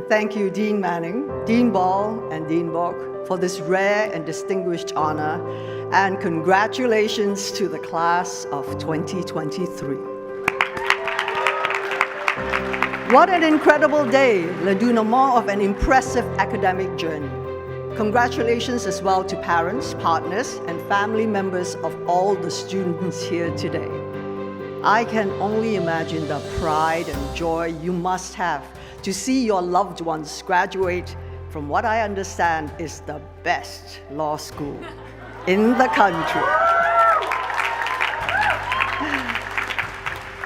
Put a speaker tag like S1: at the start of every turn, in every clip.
S1: thank you, Dean Manning, Dean Ball, and Dean Bork, for this rare and distinguished honor, and congratulations to the class of 2023. What an incredible day, le dénouement of an impressive academic journey. Congratulations as well to parents, partners, and family members of all the students here today. I can only imagine the pride and joy you must have to see your loved ones graduate from what I understand is the best law school in the country.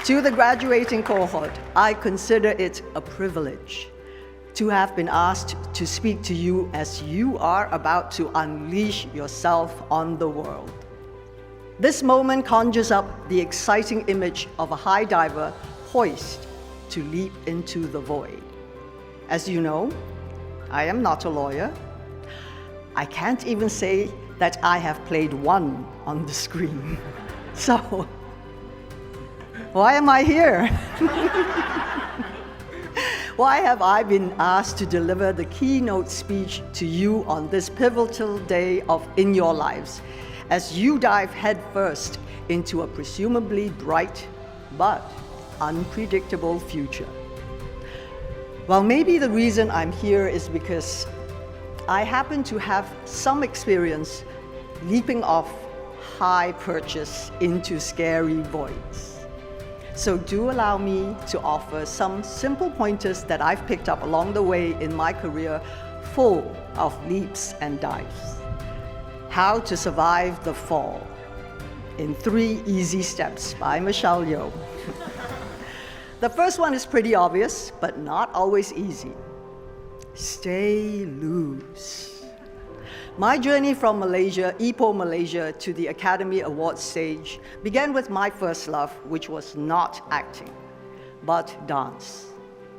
S1: To the graduating cohort, I consider it a privilege to have been asked to speak to you as you are about to unleash yourself on the world. This moment conjures up the exciting image of a high diver poised to leap into the void. As you know, I am not a lawyer. I can't even say that I have played one on the screen. So, why am I here? Why have I been asked to deliver the keynote speech to you on this pivotal day in your lives, as you dive headfirst into a presumably bright but unpredictable future? Well, maybe the reason I'm here is because I happen to have some experience leaping off high perches into scary voids. So do allow me to offer some simple pointers that I've picked up along the way in my career full of leaps and dives. How to survive the fall in 3 easy steps by Michelle Yeoh. The first one is pretty obvious, but not always easy. Stay loose. My journey from Malaysia, Ipoh, Malaysia, to the Academy Awards stage began with my first love, which was not acting, but dance.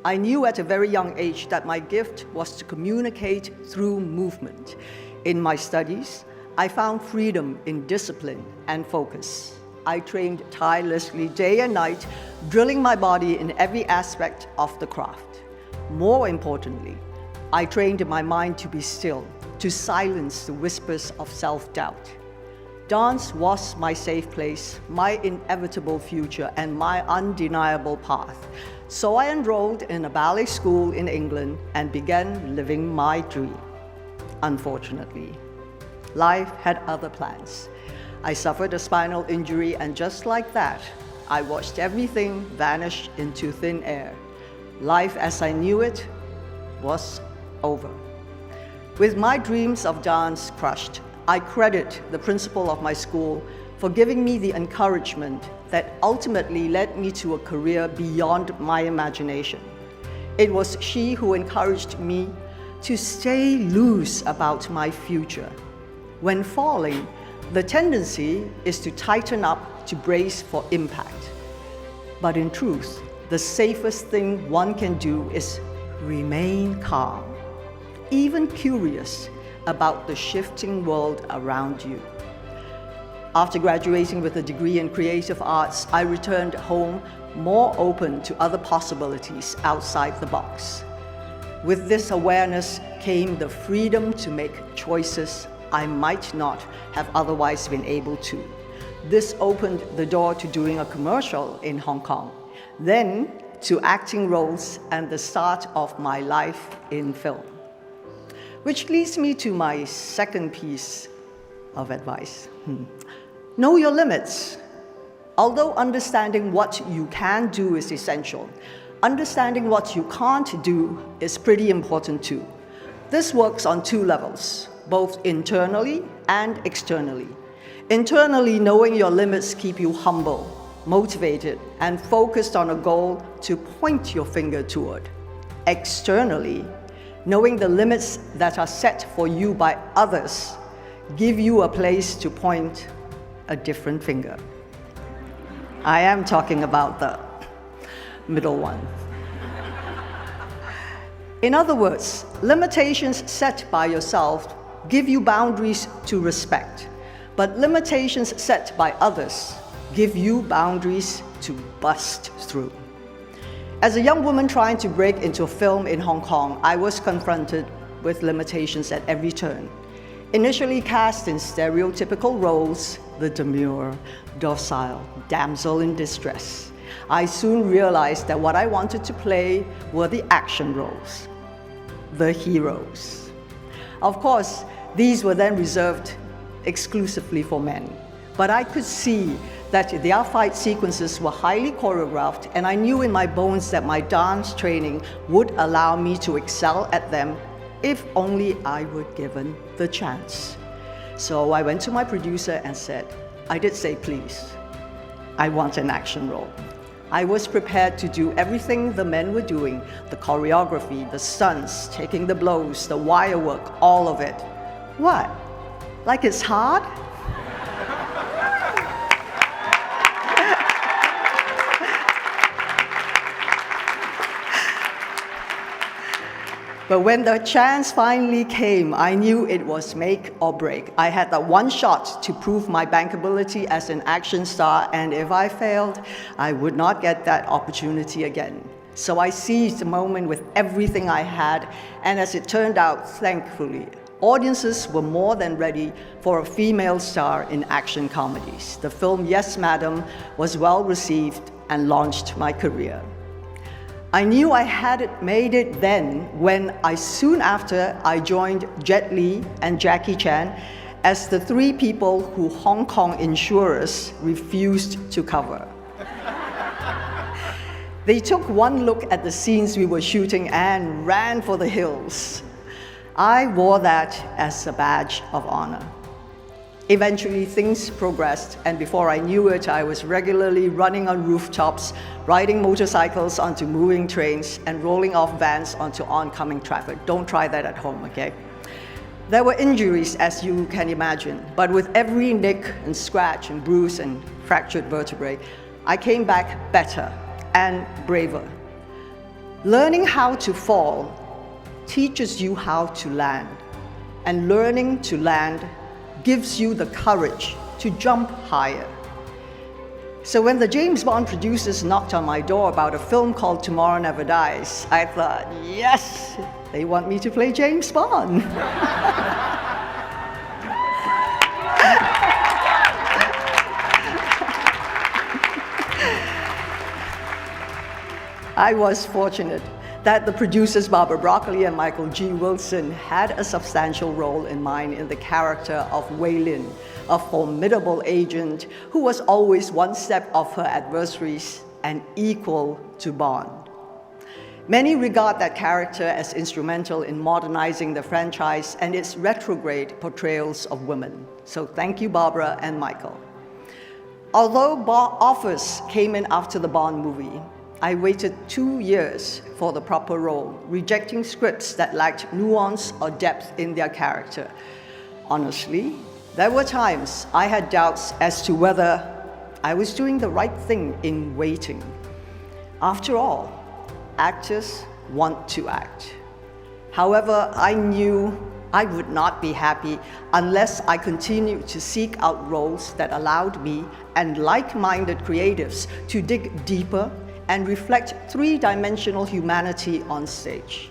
S1: I knew at a very young age that my gift was to communicate through movement. In my studies, I found freedom in discipline and focus. I trained tirelessly day and night, drilling my body in every aspect of the craft. More importantly, I trained my mind to be still, to silence the whispers of self-doubt. Dance was my safe place, my inevitable future, and my undeniable path. So I enrolled in a ballet school in England and began living my dream. Unfortunately, life had other plans. I suffered a spinal injury, and just like that, I watched everything vanish into thin air. Life as I knew it was over. With my dreams of dance crushed, I credit the principal of my school for giving me the encouragement that ultimately led me to a career beyond my imagination. It was she who encouraged me to stay loose about my future. When falling, the tendency is to tighten up to brace for impact. But in truth, the safest thing one can do is remain calm, even curious about the shifting world around you. After graduating with a degree in creative arts, I returned home more open to other possibilities outside the box. With this awareness came the freedom to make choices I might not have otherwise been able to. This opened the door to doing a commercial in Hong Kong, then to acting roles and the start of my life in film. Which leads me to my second piece of advice. Know your limits. Although understanding what you can do is essential, understanding what you can't do is pretty important too. This works on 2 levels, both internally and externally. Internally, knowing your limits keep you humble, motivated, and focused on a goal to point your finger toward. Externally, knowing the limits that are set for you by others give you a place to point a different finger. I am talking about the middle one. In other words, limitations set by yourself give you boundaries to respect, but limitations set by others give you boundaries to bust through. As a young woman trying to break into film in Hong Kong, I was confronted with limitations at every turn. Initially cast in stereotypical roles, the demure, docile damsel in distress, I soon realized that what I wanted to play were the action roles, the heroes. Of course, these were then reserved exclusively for men, but I could see that their fight sequences were highly choreographed, and I knew in my bones that my dance training would allow me to excel at them if only I were given the chance. So I went to my producer and said, I did say please, I want an action role. I was prepared to do everything the men were doing, the choreography, the stunts, taking the blows, the wire work, all of it. What? Like it's hard? But when the chance finally came, I knew it was make or break. I had that one shot to prove my bankability as an action star, and if I failed, I would not get that opportunity again. So I seized the moment with everything I had, and as it turned out, thankfully, audiences were more than ready for a female star in action comedies. The film Yes, Madam was well received and launched my career. I knew I had made it then when soon after I joined Jet Li and Jackie Chan as the three people who Hong Kong insurers refused to cover. They took one look at the scenes we were shooting and ran for the hills. I wore that as a badge of honor. Eventually, things progressed, and before I knew it, I was regularly running on rooftops, riding motorcycles onto moving trains, and rolling off vans onto oncoming traffic. Don't try that at home, okay? There were injuries, as you can imagine, but with every nick and scratch and bruise and fractured vertebrae, I came back better and braver. Learning how to fall teaches you how to land, and learning to land gives you the courage to jump higher. So when the James Bond producers knocked on my door about a film called Tomorrow Never Dies, I thought, yes, they want me to play James Bond. I was fortunate that the producers Barbara Broccoli and Michael G. Wilson had a substantial role in mine in the character of Wei Lin, a formidable agent who was always one step off her adversaries and equal to Bond. Many regard that character as instrumental in modernizing the franchise and its retrograde portrayals of women. So thank you, Barbara and Michael. Although offers came in after the Bond movie, I waited 2 years for the proper role, rejecting scripts that lacked nuance or depth in their character. Honestly, there were times I had doubts as to whether I was doing the right thing in waiting. After all, actors want to act. However, I knew I would not be happy unless I continued to seek out roles that allowed me and like-minded creatives to dig deeper and reflect three-dimensional humanity on stage.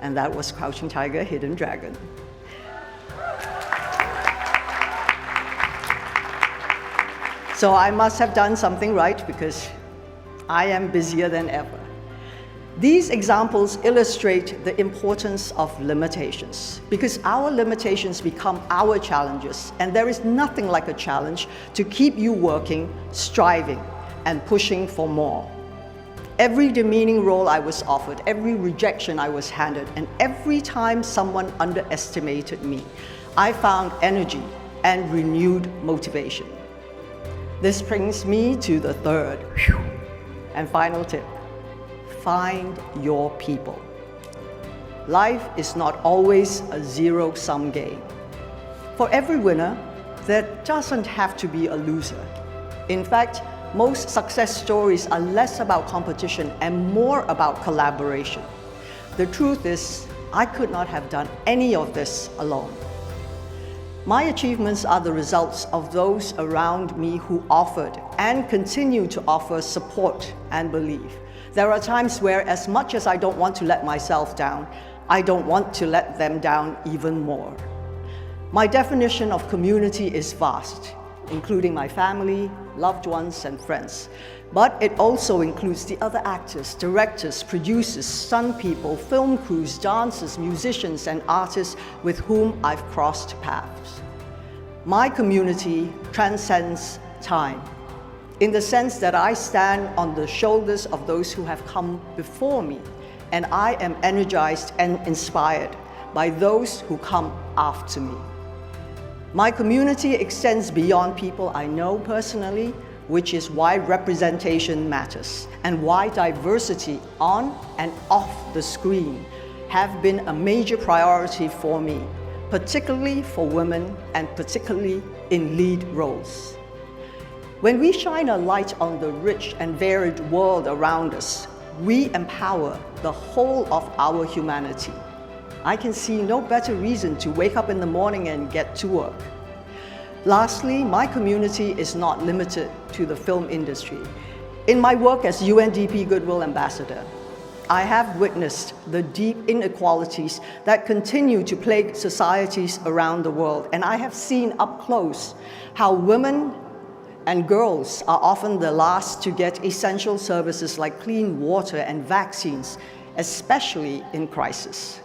S1: And that was Crouching Tiger, Hidden Dragon. So I must have done something right because I am busier than ever. These examples illustrate the importance of limitations because our limitations become our challenges, and there is nothing like a challenge to keep you working, striving, and pushing for more. Every demeaning role I was offered, every rejection I was handed, and every time someone underestimated me, I found energy and renewed motivation. This brings me to the third and final tip. Find your people. Life is not always a zero-sum game. For every winner, there doesn't have to be a loser. In fact, most success stories are less about competition and more about collaboration. The truth is, I could not have done any of this alone. My achievements are the results of those around me who offered and continue to offer support and belief. There are times where, as much as I don't want to let myself down, I don't want to let them down even more. My definition of community is vast, including my family, loved ones, and friends. But it also includes the other actors, directors, producers, stunt people, film crews, dancers, musicians, and artists with whom I've crossed paths. My community transcends time, in the sense that I stand on the shoulders of those who have come before me, and I am energized and inspired by those who come after me. My community extends beyond people I know personally, which is why representation matters, and why diversity on and off the screen have been a major priority for me, particularly for women and particularly in lead roles. When we shine a light on the rich and varied world around us, we empower the whole of our humanity. I can see no better reason to wake up in the morning and get to work. Lastly, my community is not limited to the film industry. In my work as UNDP Goodwill Ambassador, I have witnessed the deep inequalities that continue to plague societies around the world, and I have seen up close how women and girls are often the last to get essential services like clean water and vaccines, especially in crisis.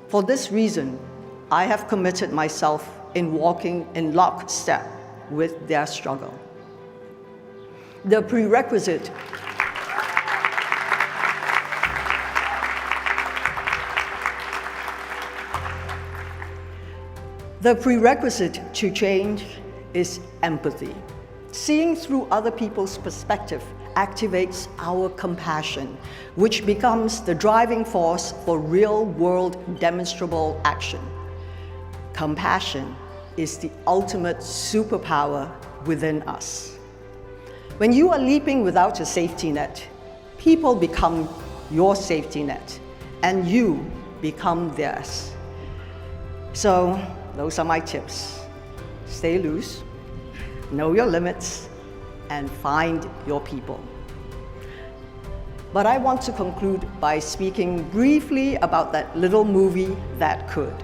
S1: For this reason, I have committed myself in walking in lockstep with their struggle. The prerequisite to change is empathy. Seeing through other people's perspective activates our compassion, which becomes the driving force for real-world demonstrable action. Compassion is the ultimate superpower within us. When you are leaping without a safety net, people become your safety net, and you become theirs. So, those are my tips. Stay loose, know your limits, and find your people. But I want to conclude by speaking briefly about that little movie that could.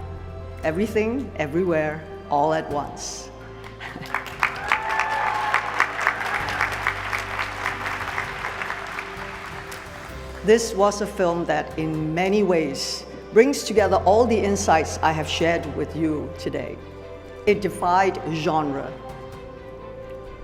S1: Everything, everywhere, all at once. This was a film that in many ways brings together all the insights I have shared with you today. It defied genre,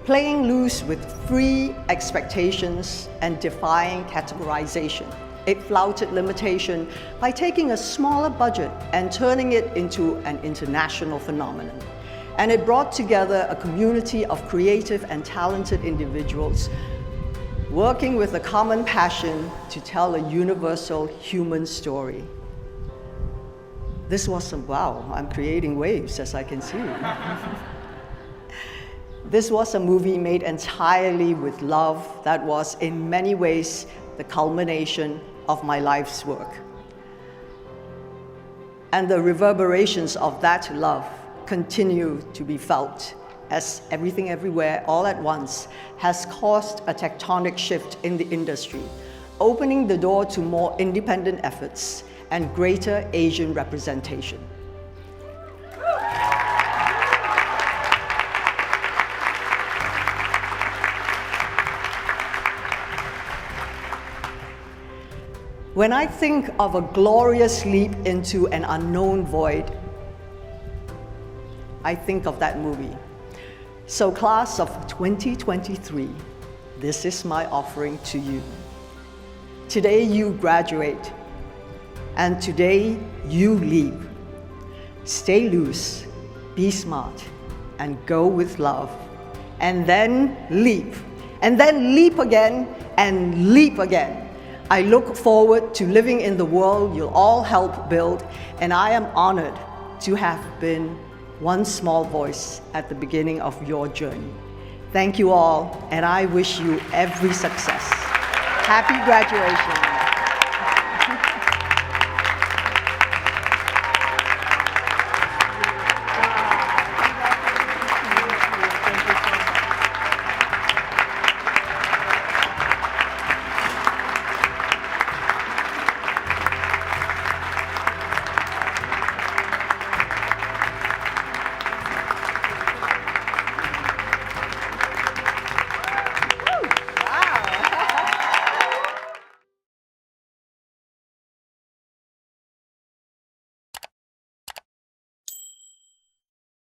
S1: playing loose with free expectations and defying categorization. It flouted limitation by taking a smaller budget and turning it into an international phenomenon. And it brought together a community of creative and talented individuals working with a common passion to tell a universal human story. This was wow, I'm creating waves as I can see. This was a movie made entirely with love that was in many ways the culmination of my life's work. And the reverberations of that love continue to be felt as Everything Everywhere All at Once has caused a tectonic shift in the industry, opening the door to more independent efforts and greater Asian representation. When I think of a glorious leap into an unknown void, I think of that movie. So class of 2023, this is my offering to you. Today you graduate, and today you leap. Stay loose, be smart, and go with love. And then leap again, and leap again. I look forward to living in the world you'll all help build, and I am honored to have been one small voice at the beginning of your journey. Thank you all, and I wish you every success. Happy graduation.